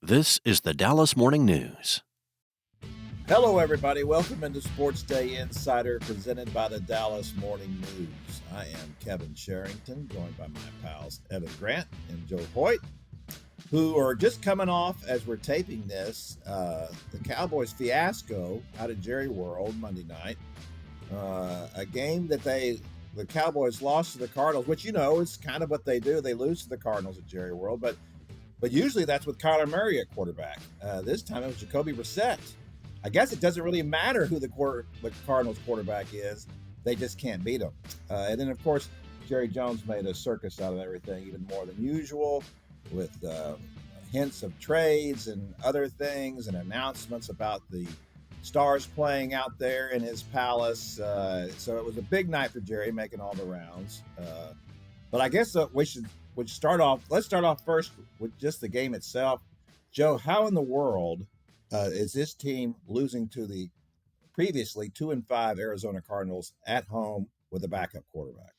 This is the Dallas Morning News. Hello, everybody. Welcome into SportsDay Insider, presented by the Dallas Morning News. I am Kevin Sherrington, joined by my pals Evan Grant and Joe Hoyt, who are just coming off, as we're taping this, the Cowboys fiasco out at Jerry World Monday night. A game that the Cowboys lost to the Cardinals, which, you know, is kind of what they do. They lose to the Cardinals at Jerry World, but usually that's with Kyler Murray at quarterback. This time it was Jacoby Brissett. I guess it doesn't really matter who the Cardinals quarterback is. They just can't beat them. And then, of course, Jerry Jones made a circus out of everything, even more than usual, with hints of trades and other things and announcements about the Stars playing out there in his palace. So it was a big night for Jerry, making all the rounds. But I guess let's start off first with just the game itself. Joe, how in the world is this team losing to the previously 2-5 Arizona Cardinals at home with a backup quarterback?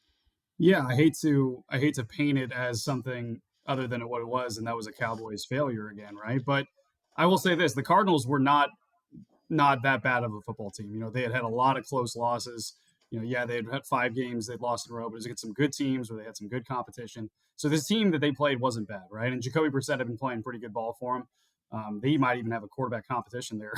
Yeah, I hate to paint it as something other than what it was, and that was a Cowboys failure again, right? But I will say this: the Cardinals were not that bad of a football team. You know, they had a lot of close losses. You know, yeah, they had 5 games they'd lost in a row, but it was against some good teams where they had some good competition. So this team that they played wasn't bad, right? And Jacoby Brissett had been playing pretty good ball for him. They might even have a quarterback competition there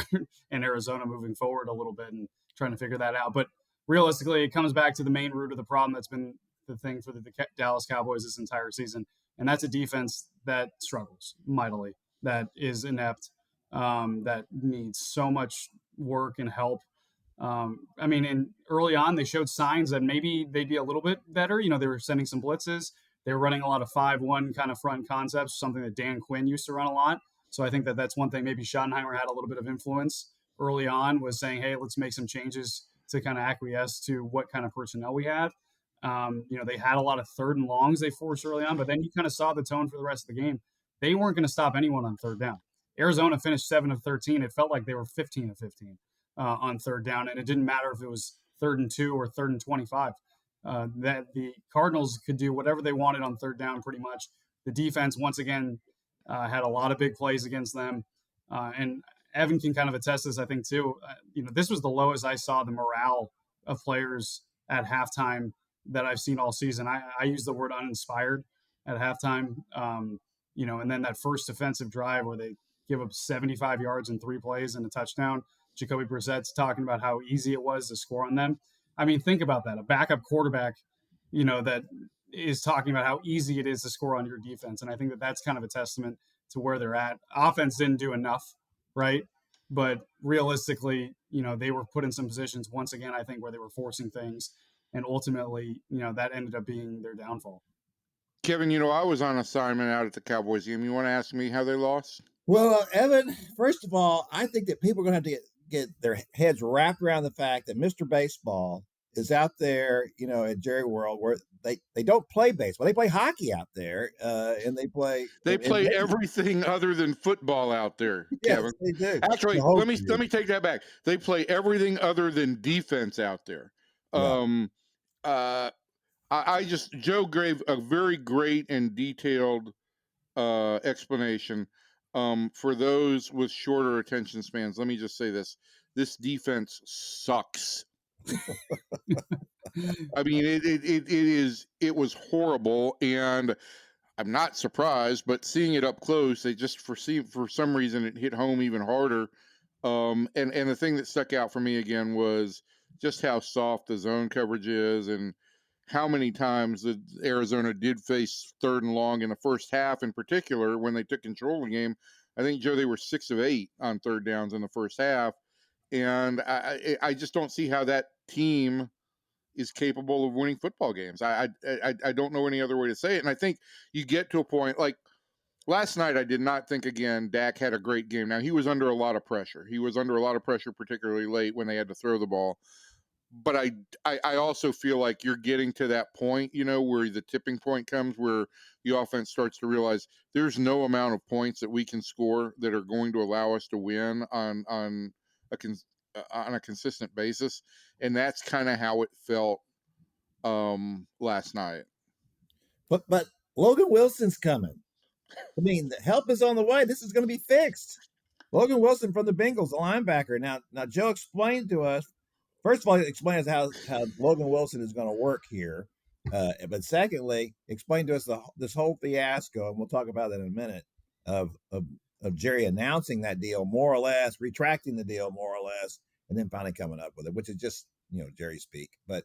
in Arizona moving forward a little bit and trying to figure that out. But realistically, it comes back to the main root of the problem that's been the thing for the Dallas Cowboys this entire season, and that's a defense that struggles mightily, that is inept, that needs so much work and help. I mean, and early on, they showed signs that maybe they'd be a little bit better. You know, they were sending some blitzes. They were running a lot of 5-1 kind of front concepts, something that Dan Quinn used to run a lot. So I think that that's one thing maybe Schottenheimer had a little bit of influence early on, was saying, hey, let's make some changes to kind of acquiesce to what kind of personnel we had. You know, they had a lot of 3rd and longs they forced early on, but then you kind of saw the tone for the rest of the game. They weren't going to stop anyone on 3rd down. Arizona finished 7 of 13. It felt like they were 15 of 15 on 3rd down, and it didn't matter if it was 3rd and 2 or 3rd and 25. That the Cardinals could do whatever they wanted on 3rd down pretty much. The defense, once again, had a lot of big plays against them. And Evan can kind of attest this, I think, too. You know, this was the lowest I saw the morale of players at halftime that I've seen all season. I use the word uninspired at halftime. You know, and then that first defensive drive where they give up 75 yards in 3 plays and a touchdown. Jacoby Brissett's talking about how easy it was to score on them. I mean, think about that. A backup quarterback, you know, that is talking about how easy it is to score on your defense. And I think that that's kind of a testament to where they're at. Offense didn't do enough, right? But realistically, you know, they were put in some positions once again, I think, where they were forcing things. And ultimately, you know, that ended up being their downfall. Kevin, you know, I was on assignment out at the Cowboys game. You want to ask me how they lost? Well, Evan, first of all, I think that people are going to have to get their heads wrapped around the fact that Mr. Baseball is out there, you know, at Jerry World, where they don't play baseball. They play hockey out there, and they play everything other than football out there, yes, Kevin. they do. Actually, let me take that back. They play everything other than defense out there. Yeah. Joe gave a very great and detailed explanation. For those with shorter attention spans, let me just say this: defense sucks. I mean, it was horrible, and I'm not surprised. But seeing it up close, for some reason it hit home even harder. And the thing that stuck out for me again was just how soft the zone coverage is, and how many times the Arizona did face 3rd and long in the first half, in particular when they took control of the game. I think, Joe, they were 6 of 8 on 3rd downs in the first half. And I just don't see how that team is capable of winning football games. I don't know any other way to say it. And I think you get to a point like last night. I did not think, again, Dak had a great game. Now, he was under a lot of pressure. Particularly late when they had to throw the ball. But I also feel like you're getting to that point, you know, where the tipping point comes, where the offense starts to realize there's no amount of points that we can score that are going to allow us to win on a consistent basis. And that's kind of how it felt last night. But Logan Wilson's coming. I mean, the help is on the way. This is going to be fixed. Logan Wilson from the Bengals, a linebacker. Now, Joe explained to us. First of all, explain us how Logan Wilson is going to work here. But secondly, explain to us this whole fiasco, and we'll talk about that in a minute, of Jerry announcing that deal more or less, retracting the deal more or less, and then finally coming up with it, which is just Jerry speak. But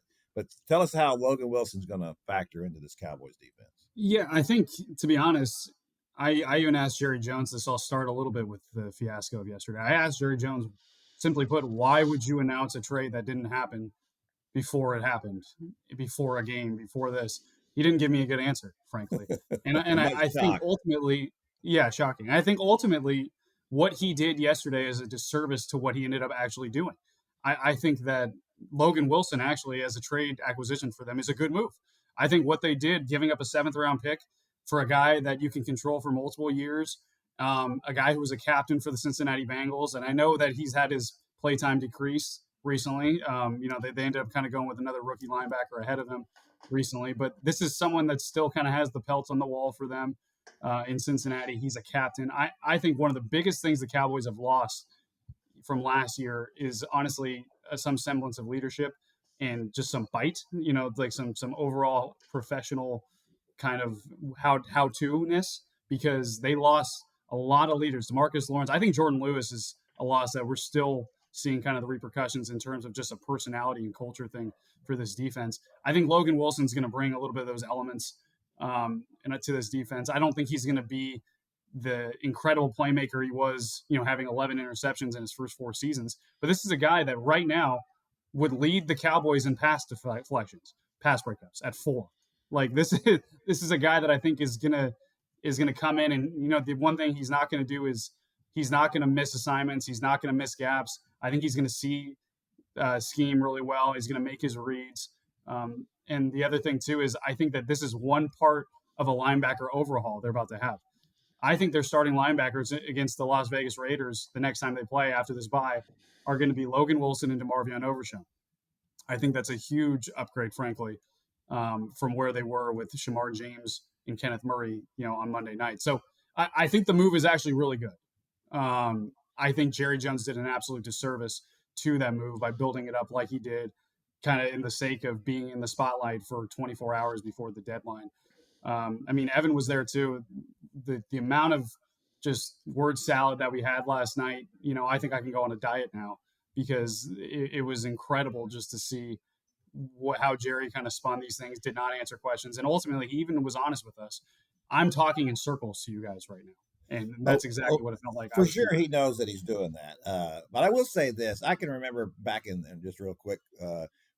tell us how Logan Wilson's going to factor into this Cowboys defense. Yeah, I think, to be honest, I even asked Jerry Jones this. I'll start a little bit with the fiasco of yesterday. I asked Jerry Jones, simply put, why would you announce a trade that didn't happen before it happened, before a game, before this? He didn't give me a good answer, frankly. And I think ultimately, yeah, shocking. I think ultimately what he did yesterday is a disservice to what he ended up actually doing. I think that Logan Wilson actually, as a trade acquisition for them, is a good move. I think what they did, giving up a 7th-round pick for a guy that you can control for multiple years, a guy who was a captain for the Cincinnati Bengals, and I know that he's had his playtime decrease recently. They ended up kind of going with another rookie linebacker ahead of him recently, but this is someone that still kind of has the pelts on the wall for them in Cincinnati. He's a captain. I think one of the biggest things the Cowboys have lost from last year is honestly some semblance of leadership and just some bite, like some overall professional kind of how-to-ness, because they lost a lot of leaders. Demarcus Lawrence, I think Jordan Lewis is a loss that we're still seeing kind of the repercussions in terms of just a personality and culture thing for this defense. I think Logan Wilson's going to bring a little bit of those elements to this defense. I don't think he's going to be the incredible playmaker he was, having 11 interceptions in his first 4 seasons. But this is a guy that right now would lead the Cowboys in pass deflections, pass breakups at 4. Like this is a guy that I think is gonna come in, and the one thing he's not gonna do is he's not gonna miss assignments, he's not gonna miss gaps. I think he's gonna see scheme really well. He's gonna make his reads. And the other thing too is I think that this is one part of a linebacker overhaul they're about to have. I think their starting linebackers against the Las Vegas Raiders the next time they play after this bye are going to be Logan Wilson and DeMarvion Overshown. I think that's a huge upgrade, frankly, from where they were with Shamar James and Kenneth Murray, on Monday night. So I think the move is actually really good. I think Jerry Jones did an absolute disservice to that move by building it up like he did, kind of in the sake of being in the spotlight for 24 hours before the deadline. Evan was there too. The amount of just word salad that we had last night, I think I can go on a diet now, because it was incredible just to see how Jerry kind of spun these things, did not answer questions. And ultimately, he even was honest with us. I'm talking in circles to you guys right now. And that's exactly what it felt like. For sure, he knows that he's doing that. But I will say this. I can remember back in, just real quick,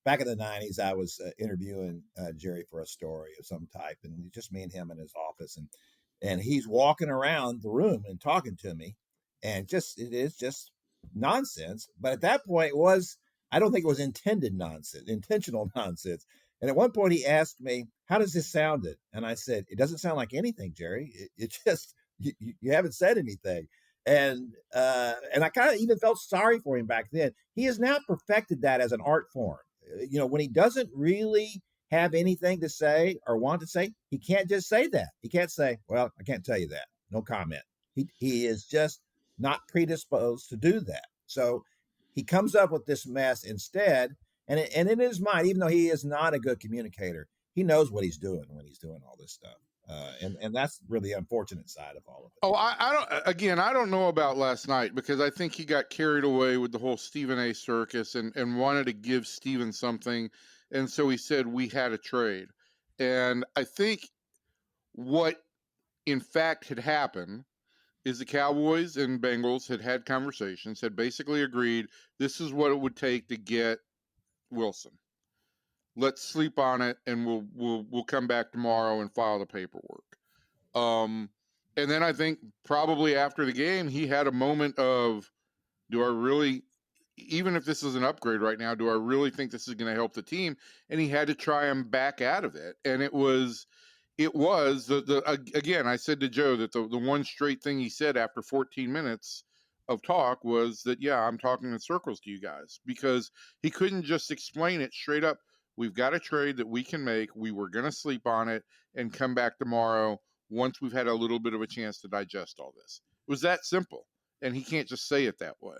back in the 90s, I was interviewing Jerry for a story of some type, and just me and him in his office. And he's walking around the room and talking to me, and it is just nonsense. But at that point, I don't think it was intentional nonsense. And at one point he asked me, how does this sound? And I said, it doesn't sound like anything, Jerry. It just, you haven't said anything. And I kind of even felt sorry for him back then. He has now perfected that as an art form. When he doesn't really have anything to say or want to say, he can't just say that. He can't say, well, I can't tell you that. No comment. He is just not predisposed to do that. So he comes up with this mess instead. And in his mind, even though he is not a good communicator, he knows what he's doing when he's doing all this stuff. And that's really the unfortunate side of all of it. Oh, I don't know about last night, because I think he got carried away with the whole Stephen A. circus and wanted to give Stephen something. And so he said, we had a trade. And I think what in fact had happened is the Cowboys and Bengals had conversations, had basically agreed this is what it would take to get Wilson. Let's sleep on it, and we'll come back tomorrow and file the paperwork. And then I think probably after the game, he had a moment of, do I really, even if this is an upgrade right now, do I really think this is going to help the team? And he had to try him back out of it. And it was again, I said to Joe that the one straight thing he said after 14 minutes of talk was that, yeah, I'm talking in circles to you guys, because he couldn't just explain it straight up. We've got a trade that we can make. We were going to sleep on it and come back tomorrow once we've had a little bit of a chance to digest all this. It was that simple, and he can't just say it that way.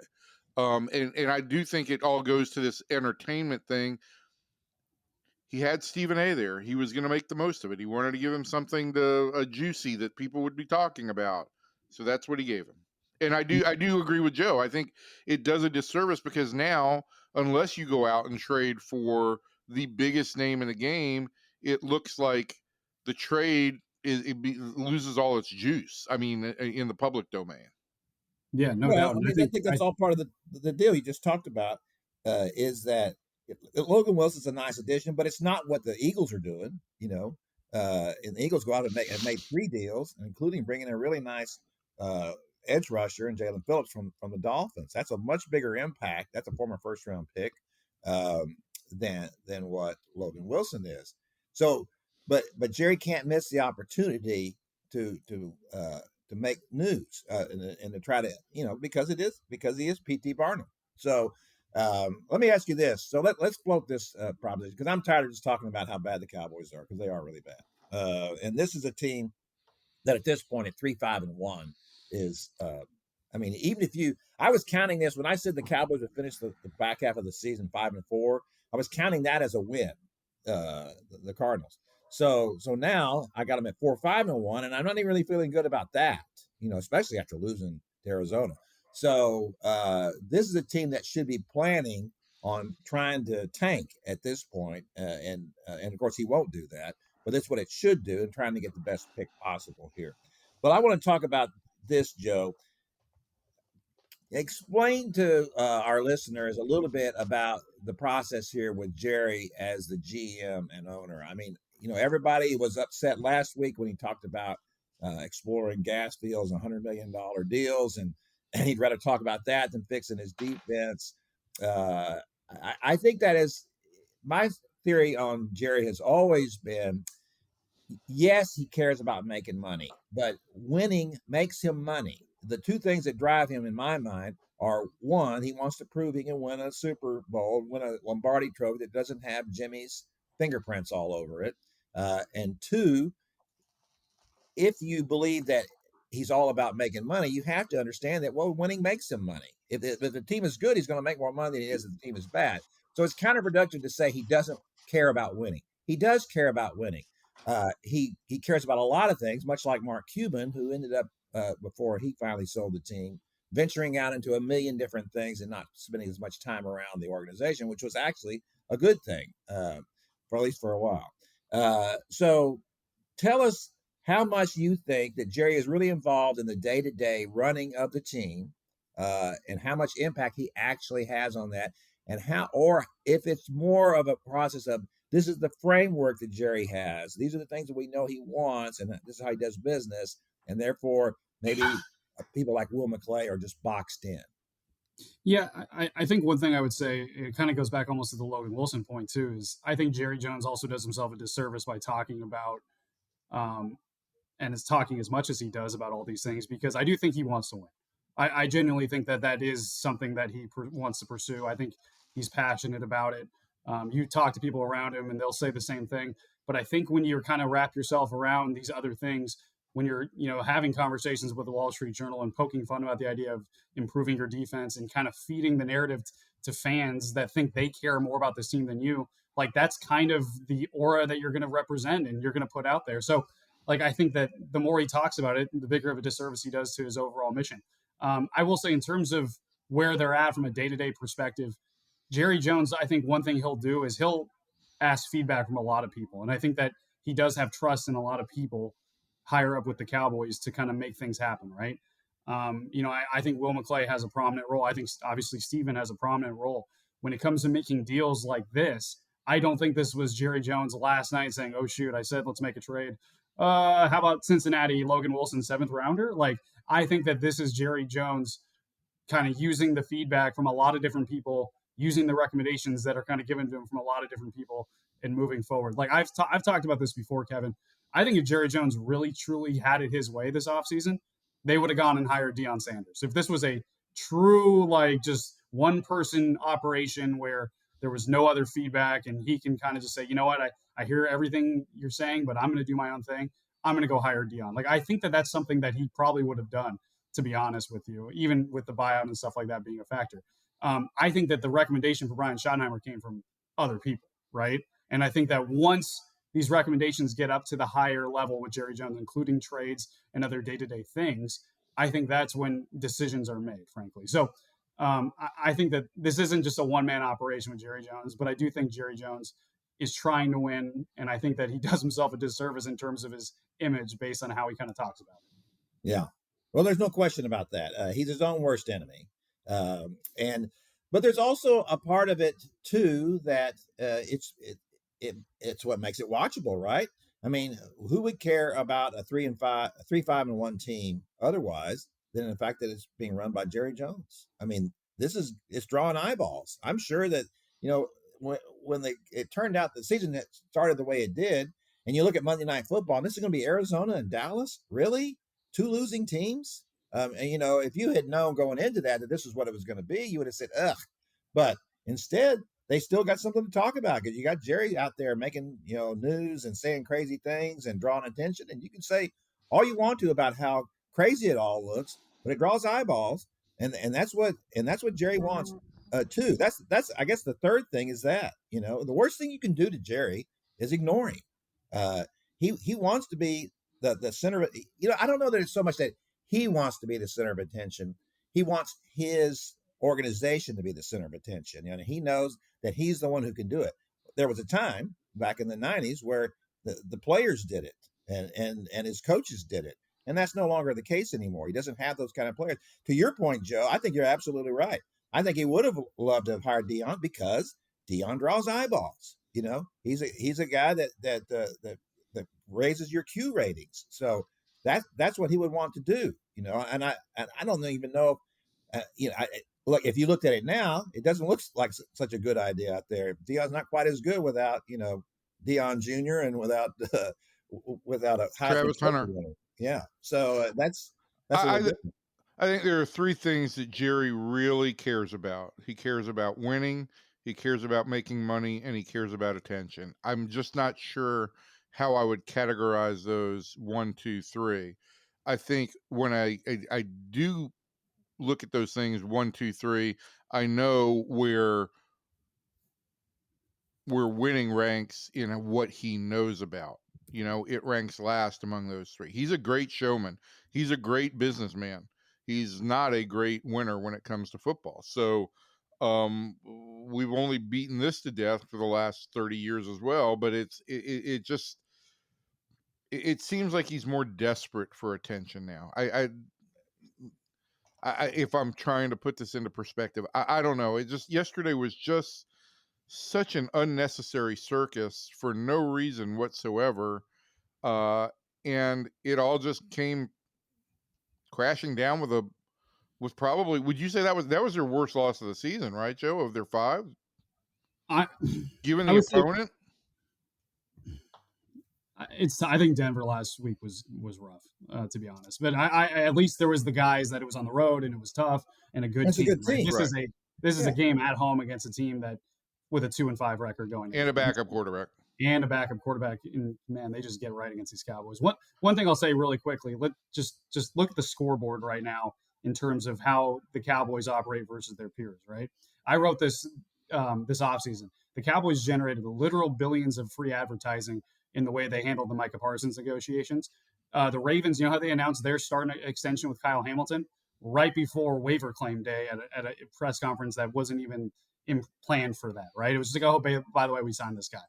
And I do think it all goes to this entertainment thing. He had Stephen A there. He was going to make the most of it. He wanted to give him something juicy that people would be talking about. So that's what he gave him. And I do agree with Joe. I think it does a disservice because now, unless you go out and trade for the biggest name in the game, it looks like the trade loses all its juice. I mean, in the public domain. Yeah, no doubt. I mean, I think that's all part of the deal you just talked about. Is that Logan Wilson's a nice addition, but it's not what the Eagles are doing. And the Eagles go out and made 3 deals, including bringing in a really nice edge rusher and Jalen Phillips from the Dolphins. That's a much bigger impact. That's a former first-round pick than what Logan Wilson is. So, but Jerry can't miss the opportunity to make news and to try to, because he is P.T. Barnum. So let me ask you this. So let's float this proposition, because I'm tired of just talking about how bad the Cowboys are, because they are really bad. And this is a team that at this point at 3-5-1 is, even if I was counting this when I said the Cowboys would finish the back half of the season 5-4, I was counting that as a win, the Cardinals. So now I got them at 4-5-1, and I'm not even really feeling good about that, especially after losing to Arizona. So this is a team that should be planning on trying to tank at this point, and of course he won't do that, but that's what it should do, and trying to get the best pick possible here. But I want to talk about this, Joe. Explain to our listeners a little bit about the process here with Jerry as the GM and owner. I mean, everybody was upset last week when he talked about exploring gas fields and $100 million deals, and he'd rather talk about that than fixing his defense. I think that is my theory on Jerry has always been, yes, he cares about making money, but winning makes him money. The 2 things that drive him in my mind are, 1, he wants to prove he can win a Super Bowl, win a Lombardi trophy that doesn't have Jimmy's fingerprints all over it. And 2, if you believe that he's all about making money, you have to understand that, winning makes him money. If the team is good, he's going to make more money than he is if the team is bad. So it's counterproductive to say he doesn't care about winning. He does care about winning. He cares about a lot of things, much like Mark Cuban, who ended up, before he finally sold the team, venturing out into a million different things and not spending as much time around the organization, which was actually a good thing, for at least for a while. So tell us how much you think that Jerry is really involved in the day-to-day running of the team, and how much impact he actually has on that, and or if it's more of a process of, this is the framework that Jerry has. These are the things that we know he wants, and this is how he does business. And therefore, maybe people like Will McClay are just boxed in. Yeah, I think one thing I would say, it kind of goes back almost to the Logan Wilson point too, is I think Jerry Jones also does himself a disservice by talking about, and is talking as much as he does about all these things, because I do think he wants to win. I genuinely think that is something that he wants to pursue. I think he's passionate about it. You talk to people around him and they'll say the same thing. But I think when you're kind of wrap yourself around these other things, when you're, having conversations with the Wall Street Journal and poking fun about the idea of improving your defense and kind of feeding the narrative to fans that think they care more about this team than you, like that's kind of the aura that you're going to represent and you're going to put out there. So like, I think that the more he talks about it, the bigger of a disservice he does to his overall mission. I will say, in terms of where they're at from a day-to-day perspective, Jerry Jones, I think one thing he'll do is he'll ask feedback from a lot of people. And I think that he does have trust in a lot of people higher up with the Cowboys to kind of make things happen, right? I think Will McClay has a prominent role. I think obviously Steven has a prominent role. When it comes to making deals like this, I don't think this was Jerry Jones last night saying, oh, shoot, I said, let's make a trade. How about Cincinnati, Logan Wilson, 7th rounder? Like, I think that this is Jerry Jones kind of using the feedback from a lot of different people, using the recommendations that are kind of given to him from a lot of different people, and moving forward. Like I've talked about this before, Kevin. I think if Jerry Jones really, truly had it his way this offseason, they would have gone and hired Deion Sanders. If this was a true, like, just one-person operation where there was no other feedback and he can kind of just say, you know what, I hear everything you're saying, but I'm going to do my own thing. I'm going to go hire Dion. Like, I think that that's something that he probably would have done, to be honest with you, even with the buyout and stuff like that being a factor. I think that the recommendation for Brian Schottenheimer came from other people, right? And I think that once these recommendations get up to the higher level with Jerry Jones, including trades and other day-to-day things, I think that's when decisions are made, frankly. So I think that this isn't just a one-man operation with Jerry Jones, but I do think Jerry Jones is trying to win, and I think that he does himself a disservice in terms of his image based on how he kind of talks about it. Yeah. Well, there's no question about that. He's his own worst enemy. But there's also a part of it too that it's what makes it watchable, right? I mean, who would care about a 3-5-1 team otherwise than the fact that it's being run by Jerry Jones? I mean, it's drawing eyeballs. I'm sure that, when it turned out the season that started the way it did, and you look at Monday Night Football, and this is going to be Arizona and Dallas, really? 2 losing teams? And if you had known going into that this is what it was going to be, you would have said, ugh. But instead, they still got something to talk about because you got Jerry out there making, news and saying crazy things and drawing attention. And you can say all you want to about how crazy it all looks, but it draws eyeballs. And that's what Jerry wants too. That's I guess the third thing is that, the worst thing you can do to Jerry is ignore him. He wants to be the center of, I don't know that it's so much that he wants to be the center of attention. He wants his organization to be the center of attention. He knows that he's the one who can do it. There was a time back in the 90s where the players did it and his coaches did it. And that's no longer the case anymore. He doesn't have those kind of players. To your point, Joe, I think you're absolutely right. I think he would have loved to have hired Dion because Dion draws eyeballs. He's a guy that raises your Q ratings. So that's what he would want to do. And I don't even know. Look, if you looked at it now, it doesn't look like such a good idea out there. Dion's not quite as good without Dion Jr. and without a Travis Hunter. Yeah. So that's I think there are 3 things that Jerry really cares about. He cares about winning, he cares about making money, and he cares about attention. I'm just not sure how I would categorize those 1, 2, 3. I think when I do look at those things 1, 2, 3, I know where winning ranks in what he knows about. It ranks last among those 3. He's a great showman. He's a great businessman. He's not a great winner when it comes to football. So we've only beaten this to death for the last 30 years as well, but it just seems like he's more desperate for attention now. If I'm trying to put this into perspective, I don't know. Yesterday was just such an unnecessary circus for no reason whatsoever. And it all just came crashing down with probably, would you say that was their worst loss of the season, right, Joe, of their 5? Given the opponent? I think Denver last week was rough, to be honest. But I at least there was the guys that it was on the road and it was tough and a good team. This is a game at home against a team that with a 2-5 record going and a backup quarterback. And man, they just get right against these Cowboys. One thing I'll say really quickly, just look at the scoreboard right now in terms of how the Cowboys operate versus their peers, right? I wrote this this offseason. The Cowboys generated literal billions of free advertising in the way they handled the Micah Parsons negotiations. The Ravens, how they announced their starting extension with Kyle Hamilton right before waiver claim day at a press conference that wasn't even planned for that, right? It was just like, oh, by the way, we signed this guy.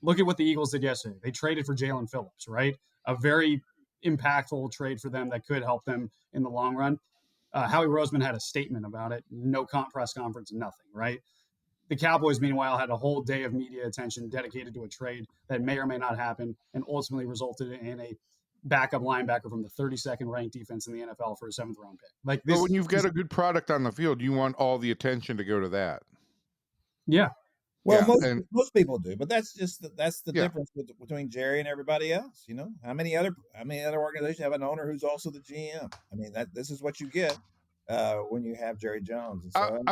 Look at what the Eagles did yesterday. They traded for Jalen Phillips, right? A very impactful trade for them that could help them in the long run. Howie Roseman had a statement about it. No press conference, nothing, right? The Cowboys, meanwhile, had a whole day of media attention dedicated to a trade that may or may not happen and ultimately resulted in a backup linebacker from the 32nd ranked defense in the NFL for a 7th round pick. But when you've got a good product on the field, you want all the attention to go to that. Yeah. Well, most people do, but that's the difference between Jerry and everybody else. How many other organizations have an owner who's also the GM? I mean, this is what you get when you have Jerry Jones. And so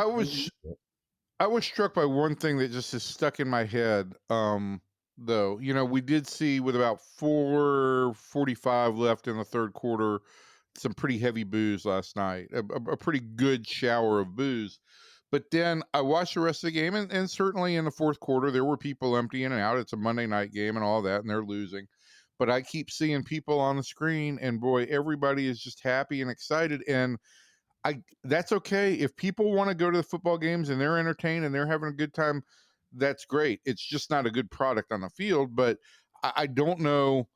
I was struck by one thing that just is stuck in my head. though. We did see with about 4:45 left in the third quarter, some pretty heavy boos last night, a pretty good shower of boos. But then I watched the rest of the game, and certainly in the fourth quarter, there were people emptying and out. It's a Monday night game and all that, and they're losing. But I keep seeing people on the screen, and boy, everybody is just happy and excited. And that's okay. If people want to go to the football games and they're entertained and they're having a good time, that's great. It's just not a good product on the field. But I don't know.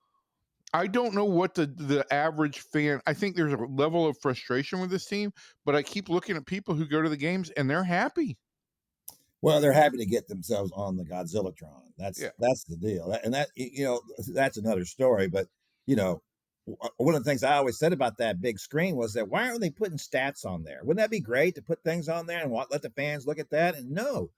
I don't know what the average fan. I think there's a level of frustration with this team, but I keep looking at people who go to the games and they're happy. Well, they're happy to get themselves on the Godzillatron. Yeah. That's the deal, and that's another story. But one of the things I always said about that big screen was that why aren't they putting stats on there? Wouldn't that be great to put things on there and let the fans look at that? And no,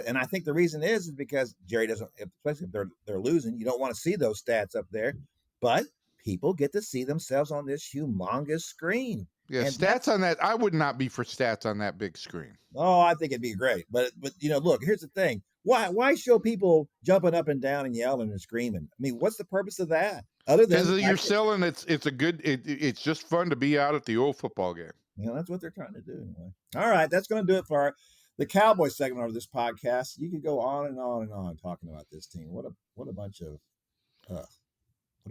and I think the reason is because Jerry doesn't, especially if they're losing, you don't want to see those stats up there. But people get to see themselves on this humongous screen. Yeah, and stats on that. I would not be for stats on that big screen. Oh, I think it'd be great. But look, here's the thing. Why show people jumping up and down and yelling and screaming? I mean, what's the purpose of that? Other than because you're selling, it's just fun to be out at the old football game. That's what they're trying to do anyway. All right, that's going to do it for the Cowboys segment of this podcast. You could go on and on and on talking about this team. What a bunch of.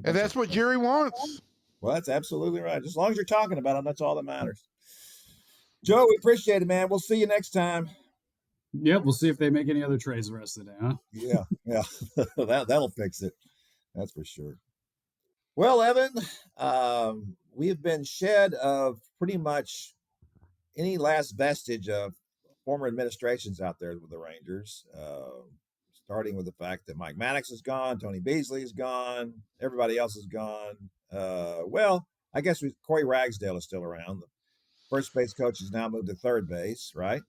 And that's what Jerry wants. Well, that's absolutely right. Just as long as you're talking about them, that's all that matters. Joe, we appreciate it, man. We'll see you next time. Yeah, we'll see if they make any other trades the rest of the day, huh? Yeah. That'll fix it. That's for sure. Well, Evan, we have been shed of pretty much any last vestige of former administrations out there with the Rangers, starting with the fact that Mike Maddux is gone, Tony Beasley is gone, everybody else is gone. Well, I guess Corey Ragsdale is still around. The first base coach has now moved to third base, right?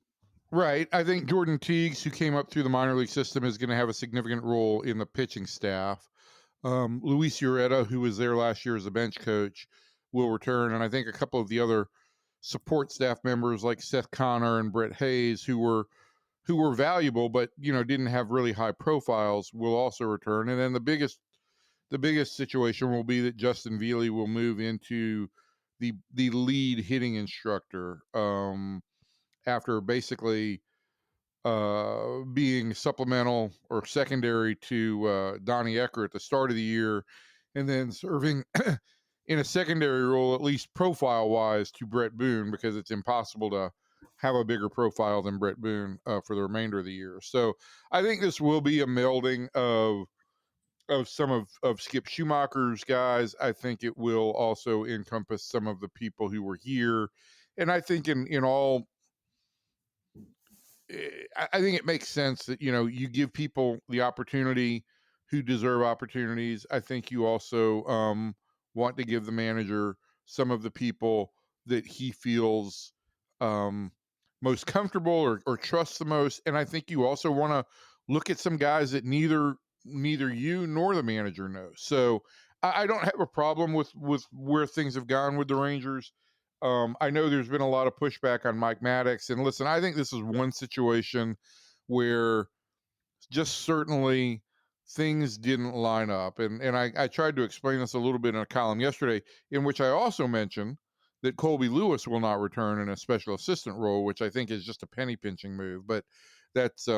Right. I think Jordan Teagues, who came up through the minor league system, is going to have a significant role in the pitching staff. Luis Ureta, who was there last year as a bench coach, will return. And I think a couple of the other support staff members like Seth Connor and Brett Hayes, who were valuable, but, didn't have really high profiles, will also return. And then the biggest situation will be that Justin Veely will move into the lead hitting instructor, after basically being supplemental or secondary to Donnie Ecker at the start of the year, and then serving in a secondary role, at least profile-wise, to Brett Boone, because it's impossible to have a bigger profile than Brett Boone for the remainder of the year. So I think this will be a melding of some of Skip Schumacher's guys. I think it will also encompass some of the people who were here. And I think in all, I think it makes sense that, you give people the opportunity who deserve opportunities. I think you also want to give the manager some of the people that he feels most comfortable or trusts the most. And I think you also want to look at some guys that neither you nor the manager knows. So I don't have a problem with where things have gone with the Rangers. I know there's been a lot of pushback on Mike Maddux, and listen, I think this is one situation where just certainly things didn't line up. And I tried to explain this a little bit in a column yesterday, in which I also mentioned that Colby Lewis will not return in a special assistant role, which I think is just a penny pinching move, but that's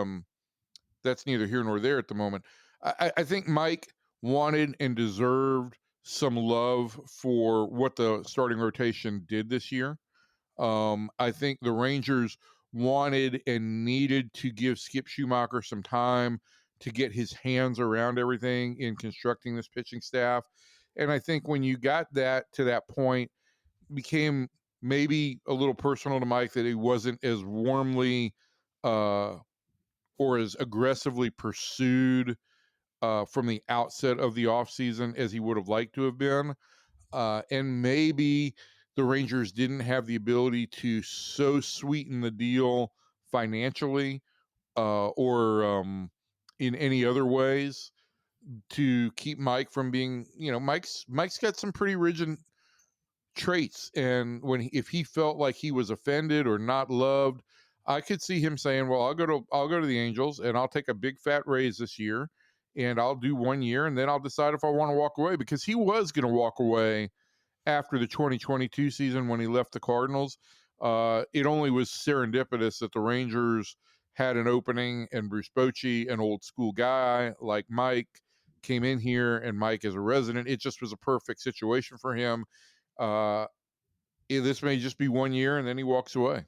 neither here nor there at the moment. I think Mike wanted and deserved some love for what the starting rotation did this year. I think the Rangers wanted and needed to give Skip Schumacher some time to get his hands around everything in constructing this pitching staff. And I think when you got that to that point, it became maybe a little personal to Mike that he wasn't as warmly or as aggressively pursued from the outset of the offseason as he would have liked to have been. And maybe the Rangers didn't have the ability to so sweeten the deal financially or in any other ways to keep Mike from being, Mike's got some pretty rigid traits. And if he felt like he was offended or not loved, I could see him saying, well, I'll go to the Angels and I'll take a big fat raise this year. and I'll do 1 year, and then I'll decide if I want to walk away, because he was going to walk away after the 2022 season when he left the Cardinals. It only was serendipitous that the Rangers had an opening, and Bruce Bochy, an old school guy like Mike, came in here, and Mike is a resident. It just was a perfect situation for him. This may just be 1 year, and then he walks away.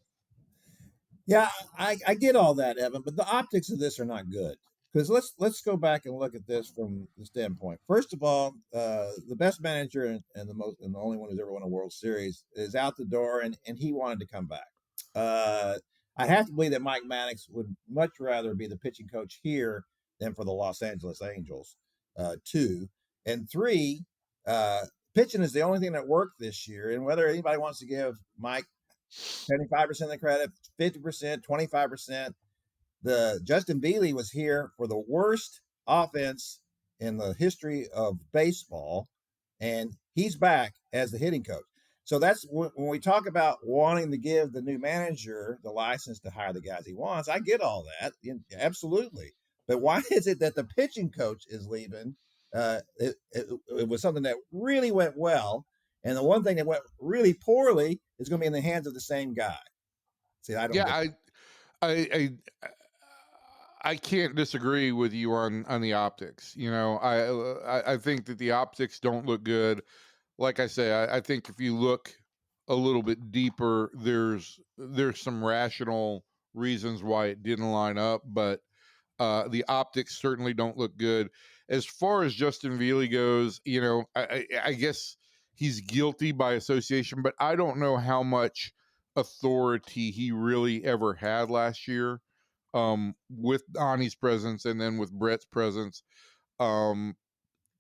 Yeah, I get all that, Evan, but the optics of this are not good. Because let's go back and look at this from the standpoint. First of all, the best manager and the only one who's ever won a World Series is out the door, and he wanted to come back. I have to believe that Mike Maddux would much rather be the pitching coach here than for the Los Angeles Angels. 2 and 3, pitching is the only thing that worked this year, and whether anybody wants to give Mike 75% of the credit, 50%, 25%. The Justin Beasley was here for the worst offense in the history of baseball, and he's back as the hitting coach. So that's when we talk about wanting to give the new manager the license to hire the guys he wants. I get all that, absolutely. But why is it that the pitching coach is leaving? It was something that really went well, and the one thing that went really poorly is going to be in the hands of the same guy. See, I don't. Yeah, I can't disagree with you on the optics. I think that the optics don't look good. Like I say, I think if you look a little bit deeper, there's some rational reasons why it didn't line up, but the optics certainly don't look good. As far as Justin Veely goes, I guess he's guilty by association, but I don't know how much authority he really ever had last year, with Donnie's presence and then with Brett's presence. And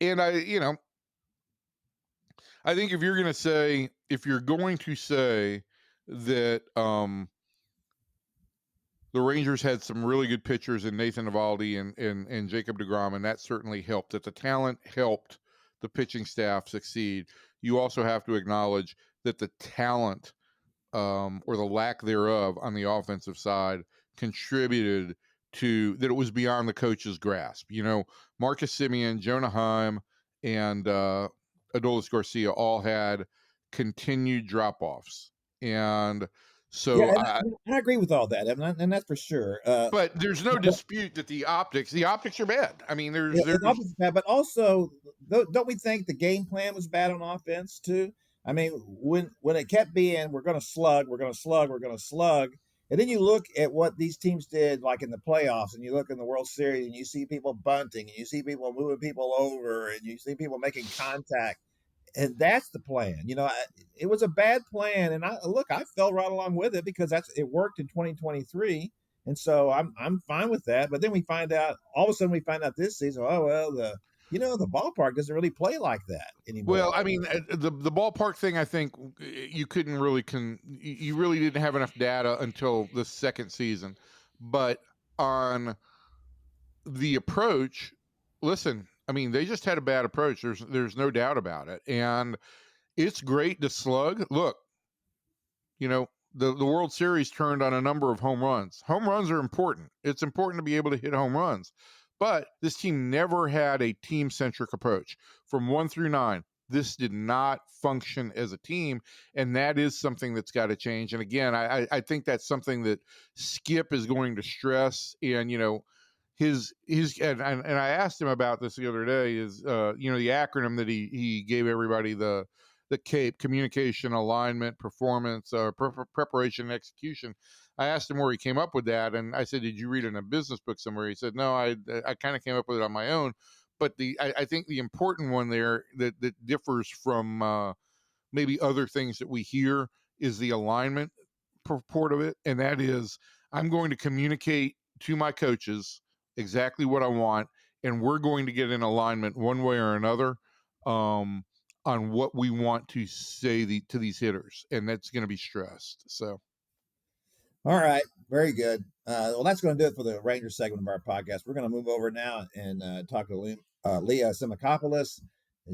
I think if you're going to say that the Rangers had some really good pitchers in Nathan Eovaldi and Jacob deGrom, and that certainly helped, that the talent helped the pitching staff succeed, you also have to acknowledge that the talent, or the lack thereof on the offensive side, contributed to that. It was beyond the coach's grasp. Marcus Semien, Jonah Heim, and Adolis Garcia all had continued drop-offs. And so I agree with all that, Evan, and that's for sure. But there's no dispute that the optics are bad. I mean, there's bad, but also, don't we think the game plan was bad on offense too? I mean, when it kept being, we're going to slug, and then you look at what these teams did, like in the playoffs, and you look in the World Series, and you see people bunting, and you see people moving people over, and you see people making contact, and that's the plan. It was a bad plan, and I fell right along with it because it worked in 2023, and so I'm fine with that. But then all of a sudden we find out this season, oh well, the ballpark doesn't really play like that anymore. Well, I mean, the ballpark thing, I think you couldn't really you really didn't have enough data until the second season. But on the approach, listen, I mean, they just had a bad approach. There's no doubt about it. And it's great to slug. Look, the World Series turned on a number of home runs. Home runs are important. It's important to be able to hit home runs. But this team never had a team-centric approach. From 1 through 9, this did not function as a team, and that is something that's got to change. And again, I think that's something that Skip is going to stress. And his and I asked him about this the other day, is the acronym that he gave everybody, the CAPE, communication, alignment, performance, preparation, and execution. I asked him where he came up with that, and I said, "Did you read it in a business book somewhere?" He said, "No, I kind of came up with it on my own." But I think the important one there that differs from maybe other things that we hear is the alignment purport of it, and that is, I'm going to communicate to my coaches exactly what I want, and we're going to get in alignment one way or another on what we want to say to these hitters, and that's going to be stressed. So, all right, very good. Well, that's going to do it for the Rangers segment of our podcast. We're going to move over now and talk to Lia Assimakopoulos.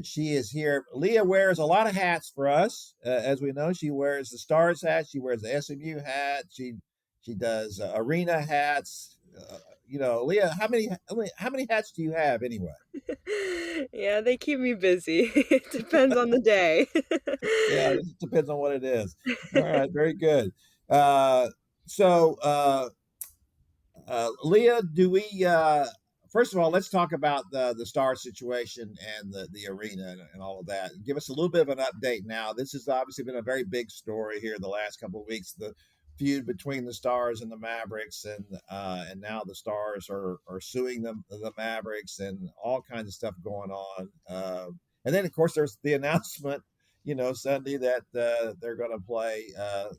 She is here. Lia wears a lot of hats for us, as we know. She wears the Stars hat. She wears the SMU hat. She She does arena hats. Lia, how many hats do you have anyway? Yeah, they keep me busy. It depends on the day. Yeah, it depends on what it is. All right, very good. Uh, so, Leah, do we? First of all, let's talk about the star situation and the arena and all of that. Give us a little bit of an update now. This has obviously been a very big story here the last couple of weeks. The feud between the Stars and the Mavericks, and now the Stars are suing the Mavericks, and all kinds of stuff going on. And then, of course, there's the announcement, Sunday that they're going to play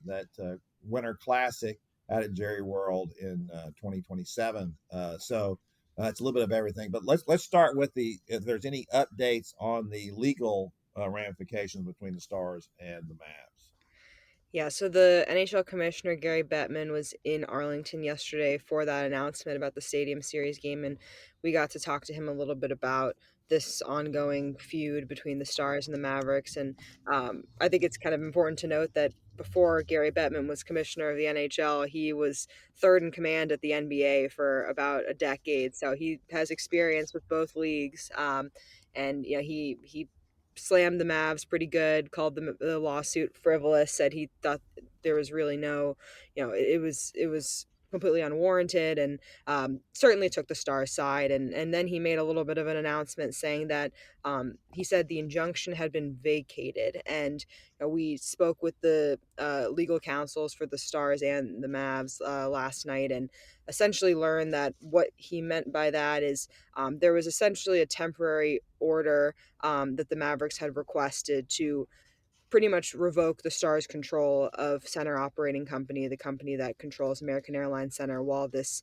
that Winter Classic out at Jerry World in 2027. So it's a little bit of everything. But let's start with if there's any updates on the legal ramifications between the Stars and the Mavs. Yeah, so the NHL commissioner Gary Bettman was in Arlington yesterday for that announcement about the Stadium Series game, and we got to talk to him a little bit about this ongoing feud between the Stars and the Mavericks. And I think it's kind of important to note that before Gary Bettman was commissioner of the NHL, he was third in command at the NBA for about a decade, so he has experience with both leagues. And yeah, he slammed the Mavs pretty good, called the lawsuit frivolous, said he thought there was really no, it was completely unwarranted, and certainly took the Stars side. And then he made a little bit of an announcement saying that he said the injunction had been vacated, and we spoke with the legal counsels for the Stars and the Mavs last night, and essentially learned that what he meant by that is there was essentially a temporary order that the Mavericks had requested to pretty much revoke the Stars' control of Center Operating Company, the company that controls American Airlines Center, while this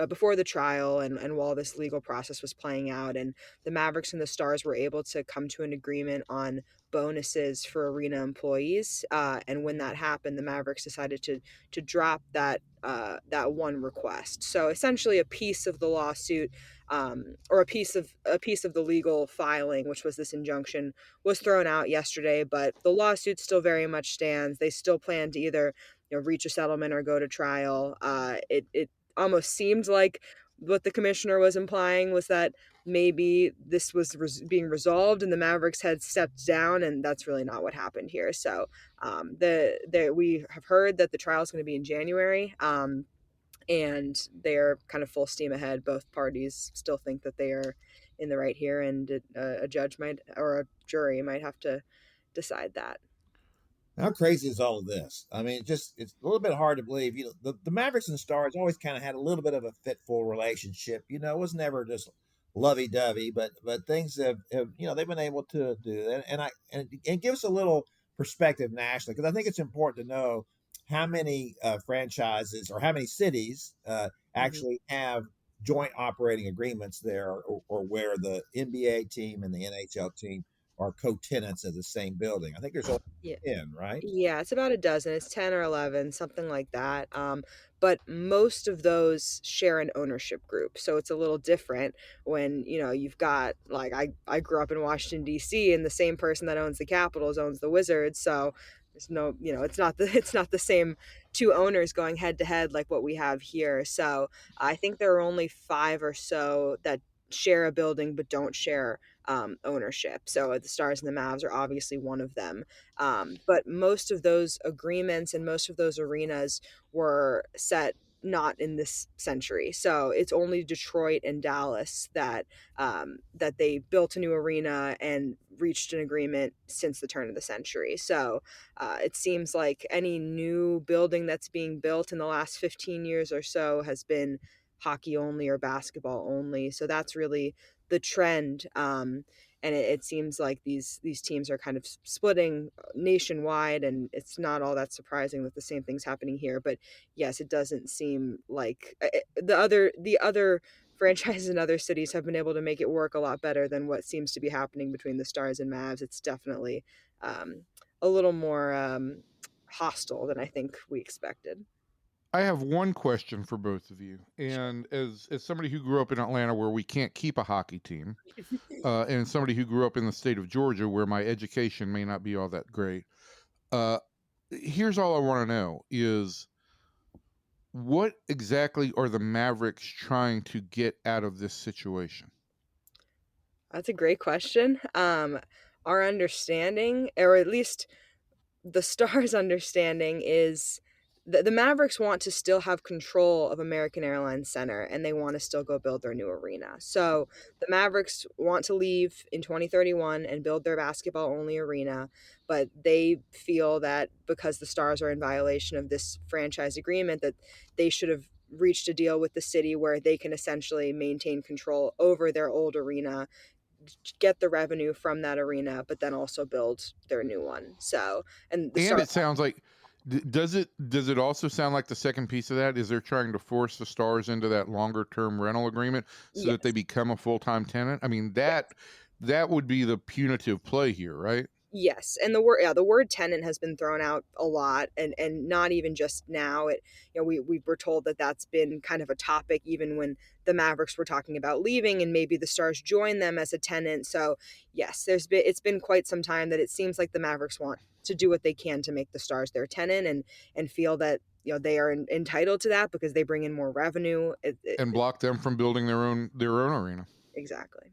before the trial and while this legal process was playing out. And the Mavericks and the Stars were able to come to an agreement on bonuses for arena employees. And when that happened, the Mavericks decided to drop that one request. So essentially, a piece of the lawsuit, or a piece of the legal filing, which was this injunction, was thrown out yesterday, but the lawsuit still very much stands. They still plan to either reach a settlement or go to trial. It almost seemed like what the commissioner was implying was that maybe this was being resolved and the Mavericks had stepped down, and that's really not what happened here. So we have heard that the trial is going to be in January. And they're kind of full steam ahead. Both parties still think that they are in the right here, and a judge might, or a jury might have to decide that. How crazy is all of this? I mean, it's a little bit hard to believe. The Mavericks and Stars always kind of had a little bit of a fitful relationship. It was never just lovey dovey, but things have they've been able to do that, and give us a little perspective nationally, because I think it's important to know how many franchises or how many cities Mhm. actually have joint operating agreements there, or where the NBA team and the NHL team are co-tenants of the same building. I think there's only Yeah. 10, right? Yeah, it's about a dozen. It's 10 or 11, something like that. But most of those share an ownership group. So it's a little different when, you've got, like, I grew up in Washington, D.C., and the same person that owns the Capitals owns the Wizards. So there's no, it's not it's not the same two owners going head to head like what we have here. So I think there are only five or so that share a building but don't share ownership. So the Stars and the Mavs are obviously one of them. But most of those agreements and most of those arenas were set not in this century. So it's only Detroit and Dallas that they built a new arena and reached an agreement since the turn of the century. So it seems like any new building that's being built in the last 15 years or so has been hockey only or basketball only. So that's really the trend. And it seems like these teams are kind of splitting nationwide, and it's not all that surprising that the same thing's happening here. But yes, it doesn't seem like the other franchises in other cities have been able to make it work a lot better than what seems to be happening between the Stars and Mavs. It's definitely um, a little more hostile than I think we expected. I have one question for both of you. And as somebody who grew up in Atlanta where we can't keep a hockey team, and somebody who grew up in the state of Georgia where my education may not be all that great, uh, here's all I want to know is What exactly are the Mavericks trying to get out of this situation? That's a great question. Our understanding, or at least the Stars' understanding, is the Mavericks want to still have control of American Airlines Center, and they want to still go build their new arena. So the Mavericks want to leave in 2031 and build their basketball-only arena, but they feel that because the Stars are in violation of this franchise agreement, that they should have reached a deal with the city where they can essentially maintain control over their old arena, get the revenue from that arena, but then also build their new one. So, and the And Stars, it sounds like, does it also sound like the second piece of that is they're trying to force the Stars into that longer term rental agreement so that they yes, become a full-time tenant? I mean, yes. that would be the punitive play here, right? Yes, and the word tenant has been thrown out a lot, and not even just now. We were told that that's been kind of a topic even when the Mavericks were talking about leaving, and maybe the Stars join them as a tenant. So yes, it's been quite some time that it seems like the Mavericks want to do what they can to make the Stars their tenant, and feel that they are entitled to that because they bring in more revenue. And block them from building their own arena. Exactly.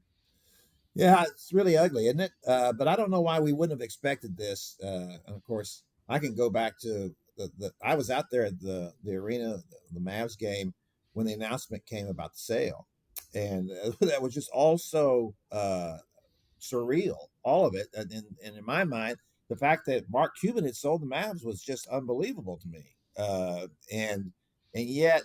Yeah, it's really ugly, isn't it? But I don't know why we wouldn't have expected this. And of course, I can go back to the I was out there at the arena, the Mavs game, when the announcement came about the sale, and that was just also surreal, all of it. And in my mind, the fact that Mark Cuban had sold the Mavs was just unbelievable to me. And yet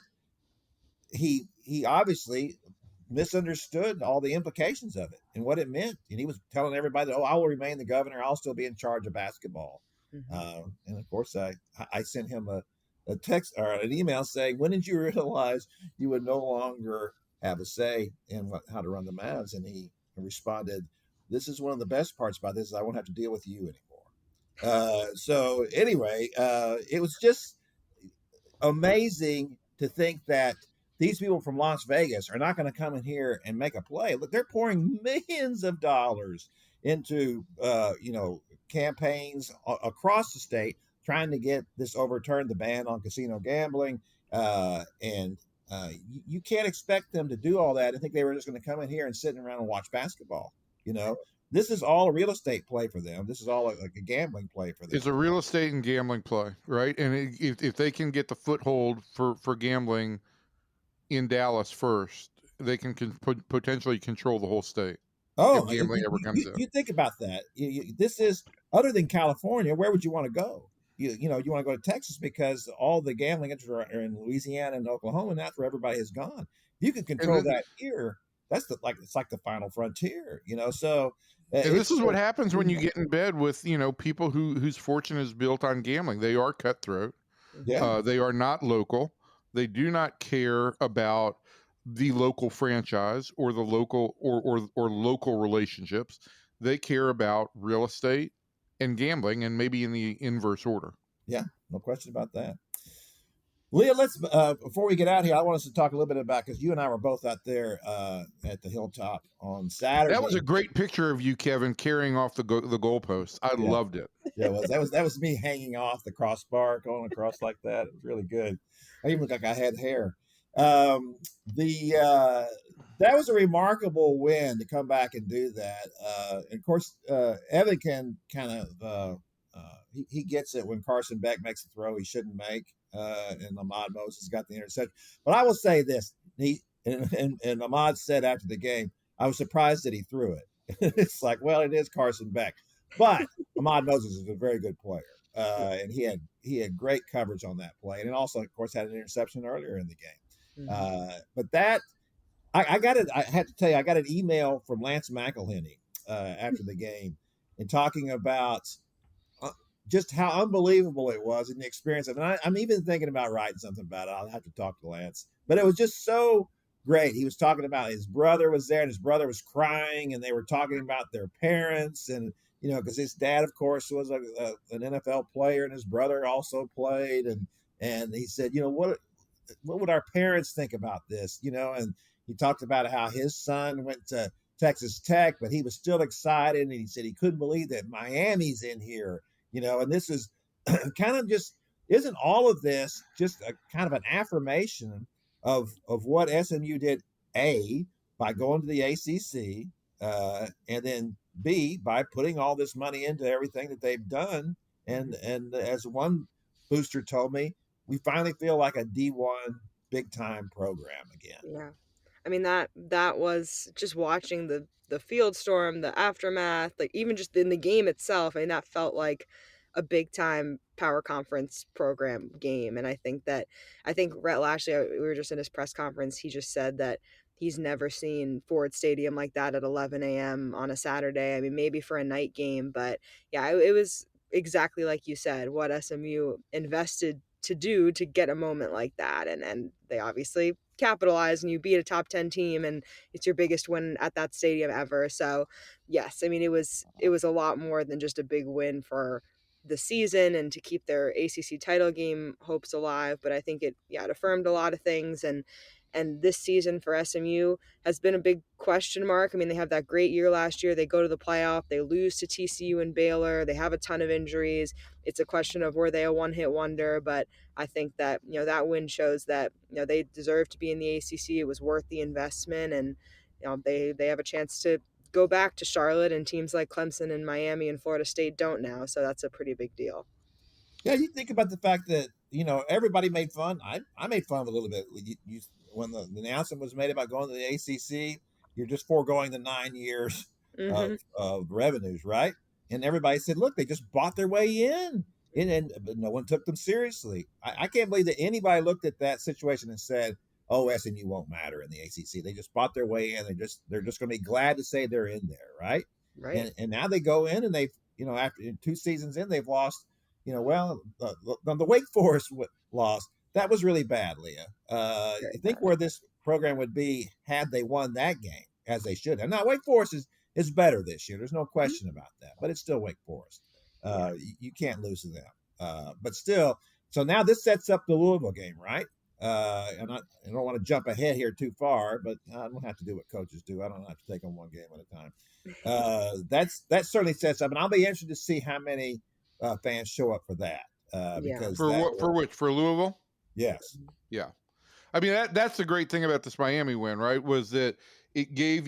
he obviously misunderstood all the implications of it and what it meant. And he was telling everybody, "Oh, I will remain the governor. I'll still be in charge of basketball." Hmm. And of course, I sent him a text or an email saying, "When did you realize you would no longer have a say in how to run the Mavs?" And he responded, "This is one of the best parts about this. Is I won't have to deal with you anymore." So anyway, it was just amazing to think that these people from Las Vegas are not going to come in here and make a play. Look, they're pouring millions of dollars into campaigns across the state trying to get this overturned, the ban on casino gambling, and you can't expect them to do all that and think they were just going to come in here and sit around and watch basketball. You know, this is all a real estate play for them. This is all like a gambling play for them. It's a real estate and gambling play, right? And if they can get the foothold for gambling in Dallas first, they can potentially control the whole state if Oh, gambling ever comes in. you think about that. This is other than California. Where would you want to go? You want to go to Texas because all the gambling interests are in Louisiana and Oklahoma, and that's where everybody has gone. If you can And control then, that here, that's it's like the final frontier. So and this it's is what happens when you get in bed with people whose fortune is built on gambling. They are cutthroat. yeah. They are not local. They do not care about the local franchise or the local or local relationships. They care about real estate and gambling, and maybe in the inverse order. Yeah, no question about that. Leah, let's before we get out here, I want us to talk a little bit about because you and I were both out there at the hilltop on That was Saturday. a great picture of you, Kevin, carrying off the goalpost. I Yeah. loved it. Yeah, that was me hanging off the crossbar, going across like that. It was really good. I even looked like I had hair. The That was a remarkable win to come back and do that. And of course, Evan can kind of he gets it when Carson Beck makes a throw he shouldn't make, and Ahmad Moses got the interception. But I will say this: and Ahmad said after the game, I was surprised that he threw it. It's like, well, it is Carson Beck, but Ahmad Moses is a very good player, and he had great coverage on that play, and also, of course, had an interception earlier in the game. But that I got it. I had to tell you, I got an email from Lance McElhenney after the game, and talking about just how unbelievable it was in the experience of it. I'm even thinking about writing something about it. I'll have to talk to Lance, but it was just so great. He was talking about his brother was there, and his brother was crying, and they were talking about their parents, and because his dad, of course, was an NFL player, and his brother also played, and he said, what would our parents think about this, and he talked about how his son went to Texas Tech, but he was still excited, and he said he couldn't believe that Miami's in here, and this is kind of just isn't all of this just a kind of an affirmation of what SMU did, A, by going to the ACC, and then B, by putting all this money into everything that they've done. And as one booster told me, we finally feel like a D1 big time program again. Yeah. I mean, that was just watching the field storm, the aftermath, like even just in the game itself. I mean, that felt like a big time power conference program game. And I think Rhett Lashley, we were just in his press conference, he just said that he's never seen Ford Stadium like that at 11 a.m. on a Saturday. I mean, maybe for a night game, but yeah, it was exactly like you said, what SMU invested to do to get a moment like that. And they obviously capitalize, and you beat a top 10 team, and it's your biggest win at that stadium ever. So yes, I mean, it was a lot more than just a big win for the season and to keep their ACC title game hopes alive, but I think it affirmed a lot of things. And this season for SMU has been a big question mark. I mean, they have that great year last year. They go to the playoff. They lose to TCU and Baylor. They have a ton of injuries. It's a question of, were they a one-hit wonder? But I think that, that win shows that, they deserve to be in the ACC. It was worth the investment. And, they have a chance to go back to Charlotte, and teams like Clemson and Miami and Florida State don't now. So that's a pretty big deal. Yeah, you think about the fact that everybody made fun. I made fun of it a little bit. When the announcement was made about going to the ACC, you're just foregoing the 9 years of revenues, right? And everybody said, "Look, they just bought their way in," and no one took them seriously. I can't believe that anybody looked at that situation and said, "Oh, SMU won't matter in the ACC." They just bought their way in. They're just going to be glad to say they're in there, right? Right. And now they go in, and they've after 2 seasons in, they've lost. The Wake Forest loss, that was really bad, Leah. You think where this program would be had they won that game, as they should have. Now, Wake Forest is better this year. There's no question about that, but it's still Wake Forest. You can't lose to them. But still, so now this sets up the Louisville game, right? And I don't want to jump ahead here too far, but I don't have to do what coaches do. I don't have to take them one game at a time. That certainly sets up, and I'll be interested to see how many fans show up for that. Because for Louisville? Yes. Yeah. I mean, that's the great thing about this Miami win, right? Was that it gave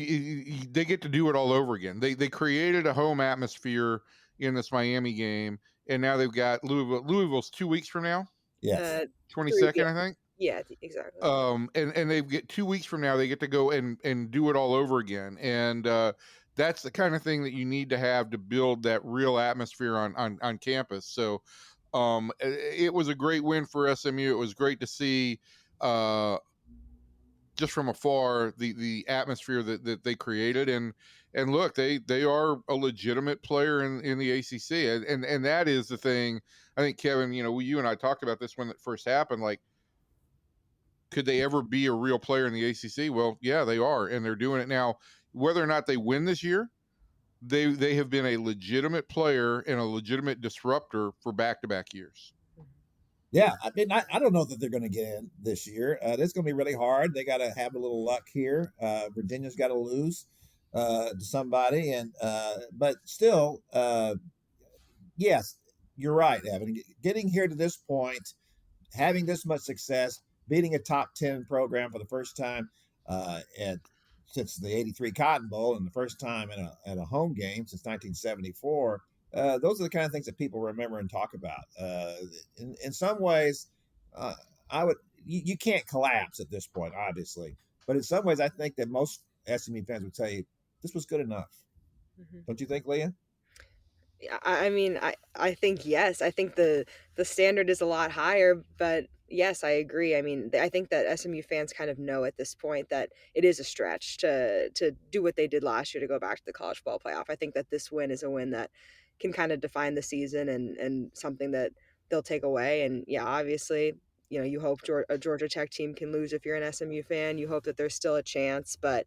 they get to do it all over again. They created a home atmosphere in this Miami game, and now they've got Louisville. Louisville's 2 weeks from now. Yes. 22nd, I think. Yeah, exactly. And they get 2 weeks from now, they get to go and do it all over again. And that's the kind of thing that you need to have to build that real atmosphere on campus. So it was a great win for SMU. It was great to see just from afar the atmosphere that they created. And look, they are a legitimate player in the ACC. And that is the thing. I think, Kevin, you and I talked about this when it first happened. Like, could they ever be a real player in the ACC? Well, yeah, they are, and they're doing it now. Whether or not they win this year, they have been a legitimate player and a legitimate disruptor for back-to-back years. Yeah, I mean, I don't know that they're going to get in this year. It's going to be really hard. They got to have a little luck here. Virginia's got to lose to somebody, but still, yes, you're right, Evan. Getting here to this point, having this much success, beating a top 10 program for the first time since the '83 Cotton Bowl, and the first time at a home game since 1974. Those are the kind of things that people remember and talk about. In some ways, you can't collapse at this point, obviously, but in some ways, I think that most SMU fans would tell you this was good enough. Mm-hmm. Don't you think, Leah? I mean, I think yes. I think the standard is a lot higher, but yes, I agree. I mean, I think that SMU fans kind of know at this point that it is a stretch to do what they did last year to go back to the college football playoff. I think that this win is a win that can kind of define the season and something that they'll take away. And yeah, obviously, you hope a Georgia Tech team can lose if you're an SMU fan. You hope that there's still a chance, but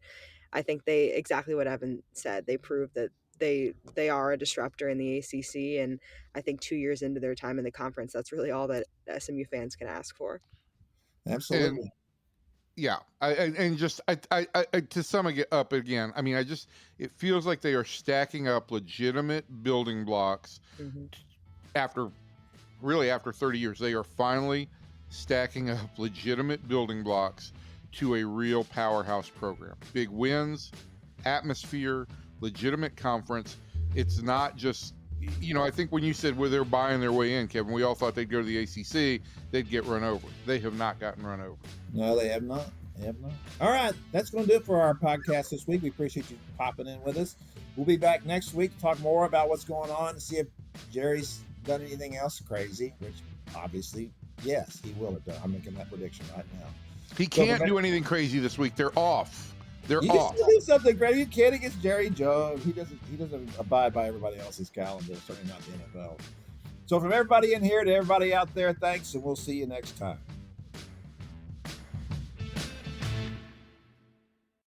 I think exactly what Evan said, they proved that they are a disruptor in the ACC, and I think 2 years into their time in the conference, that's really all that SMU fans can ask for. Absolutely. And, yeah, to sum it up again, I mean, it feels like they are stacking up legitimate building blocks after really after 30 years, they are finally stacking up legitimate building blocks to a real powerhouse program. Big wins, atmosphere, legitimate conference. It's not just, I think when you said where they're buying their way in, Kevin, we all thought they'd go to the ACC, they'd get run over. They have not gotten run over. No, they have not. They have not. All right, that's going to do it for our podcast this week. We appreciate you popping in with us. We'll be back next week to talk more about what's going on and see if Jerry's done anything else crazy, which obviously, yes, he will have done. I'm making that prediction right now. He can't do anything crazy this week. They're off. They're You off. can do something great. You can't against Jerry Jones. He doesn't abide by everybody else's calendar, certainly not the NFL. So from everybody in here to everybody out there, thanks, and we'll see you next time.